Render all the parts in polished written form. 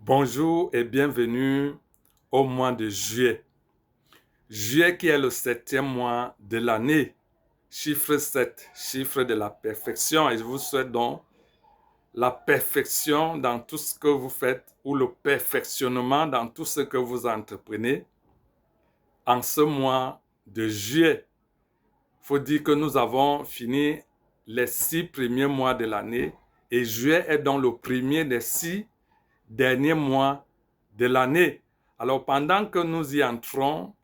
Bonjour et bienvenue au mois de juillet. Juillet qui est le 7e mois de l'année. Chiffre 7, chiffre de la perfection. Et je vous souhaite donc la perfection dans tout ce que vous faites ou le perfectionnement dans tout ce que vous entreprenez en ce mois de juillet. Il faut dire que nous avons fini les 6 premiers mois de l'année et juillet est donc le premier des 6 derniers mois de l'année. Alors, pendant que nous y entrons,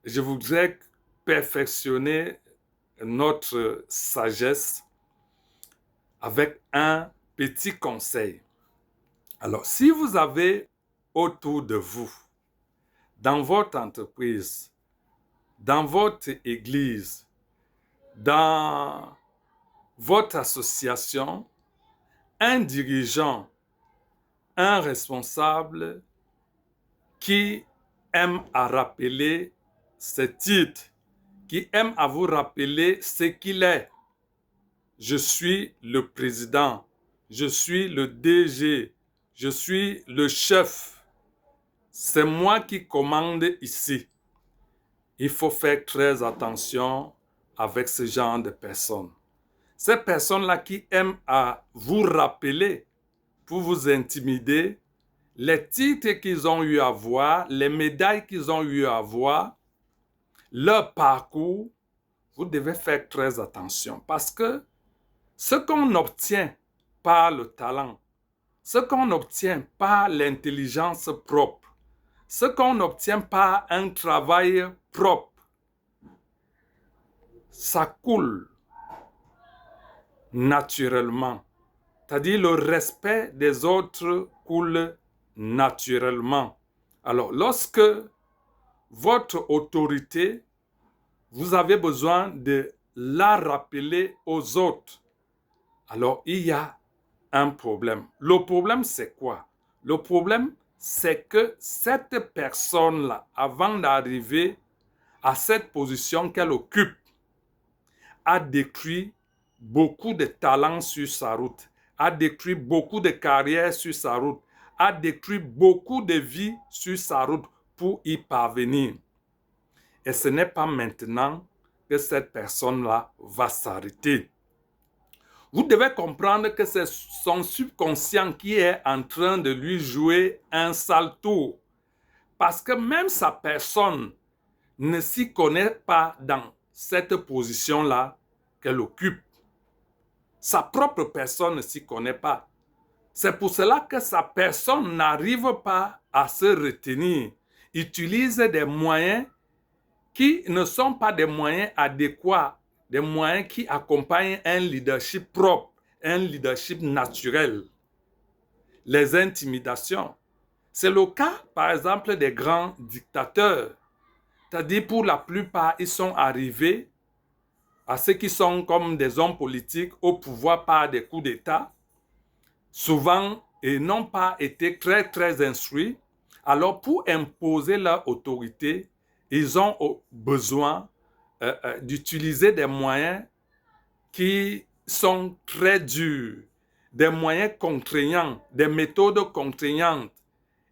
je voudrais perfectionner notre sagesse avec un petit conseil. Alors, si vous avez autour de vous, dans votre entreprise, dans votre église, dans votre association, un dirigeant, un responsable qui aime à rappeler ses titres, qui aime à vous rappeler ce qu'il est. Je suis le président, je suis le DG, je suis le chef. C'est moi qui commande ici. Il faut faire très attention avec ce genre de personnes. Ces personnes-là qui aiment à vous rappeler pour vous intimider, les titres qu'ils ont eu à voir, les médailles qu'ils ont eu à voir, leur parcours, vous devez faire très attention parce que ce qu'on obtient par le talent, ce qu'on obtient par l'intelligence propre, ce qu'on obtient par un travail propre, ça coule naturellement. C'est-à-dire le respect des autres coule naturellement. Alors, lorsque votre autorité, vous avez besoin de la rappeler aux autres, alors il y a un problème. Le problème, c'est quoi? Le problème, c'est que cette personne-là, avant d'arriver à cette position qu'elle occupe, a détruit beaucoup de talents sur sa route, a détruit beaucoup de carrières sur sa route, a détruit beaucoup de vies sur sa route pour y parvenir. Et ce n'est pas maintenant que cette personne-là va s'arrêter. Vous devez comprendre que c'est son subconscient qui est en train de lui jouer un sale tour. Parce que même sa personne ne s'y connaît pas dans cette position-là qu'elle occupe. Sa propre personne ne s'y connaît pas. C'est pour cela que sa personne n'arrive pas à se retenir. Utilise des moyens qui ne sont pas des moyens adéquats, des moyens qui accompagnent un leadership propre, un leadership naturel. Les intimidations. C'est le cas, par exemple, des grands dictateurs. C'est-à-dire, pour la plupart, ils sont arrivés à ceux qui sont comme des hommes politiques au pouvoir par des coups d'État, souvent et n'ont pas été très instruits. Alors, pour imposer leur autorité, ils ont besoin d'utiliser des moyens qui sont très durs, des moyens contraignants, des méthodes contraignantes,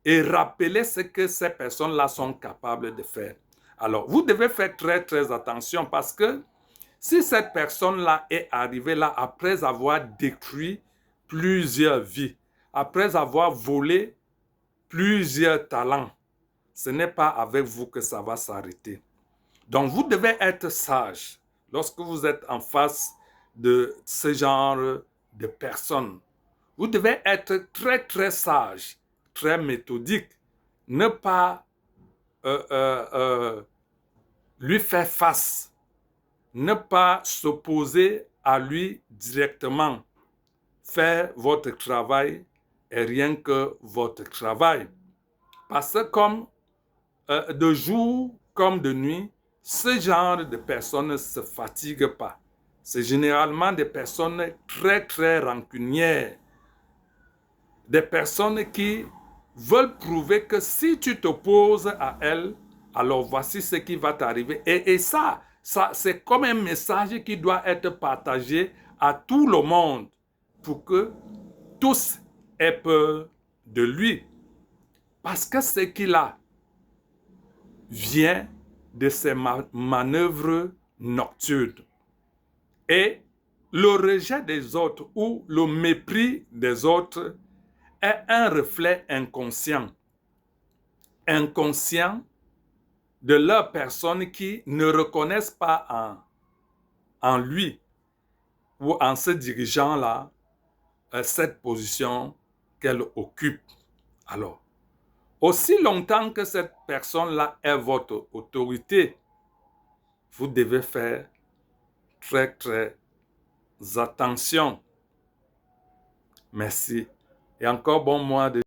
et rappeler ce que ces personnes-là sont capables de faire. Alors, vous devez faire très attention parce que si cette personne-là est arrivée là après avoir détruit plusieurs vies, après avoir volé plusieurs talents, ce n'est pas avec vous que ça va s'arrêter. Donc, vous devez être sage lorsque vous êtes en face de ce genre de personnes. Vous devez être très sage, très méthodique. Ne pas lui faire face. Ne pas s'opposer à lui directement. Faire votre travail et rien que votre travail. Parce que comme de jour comme de nuit, ce genre de personnes ne se fatiguent pas. C'est généralement des personnes très rancunières. Des personnes qui veulent prouver que si tu t'opposes à elles, alors voici ce qui va t'arriver. Et ça c'est comme un message qui doit être partagé à tout le monde pour que tous aient peur de lui. Parce que ce qu'il a vient de ses manœuvres nocturnes. Et le rejet des autres ou le mépris des autres est un reflet inconscient. Inconscient de leurs personnes qui ne reconnaissent pas en lui ou en ce dirigeant-là cette position qu'elle occupe. Alors, aussi longtemps que cette personne-là est votre autorité, vous devez faire très, très attention. Merci. Et encore bon mois de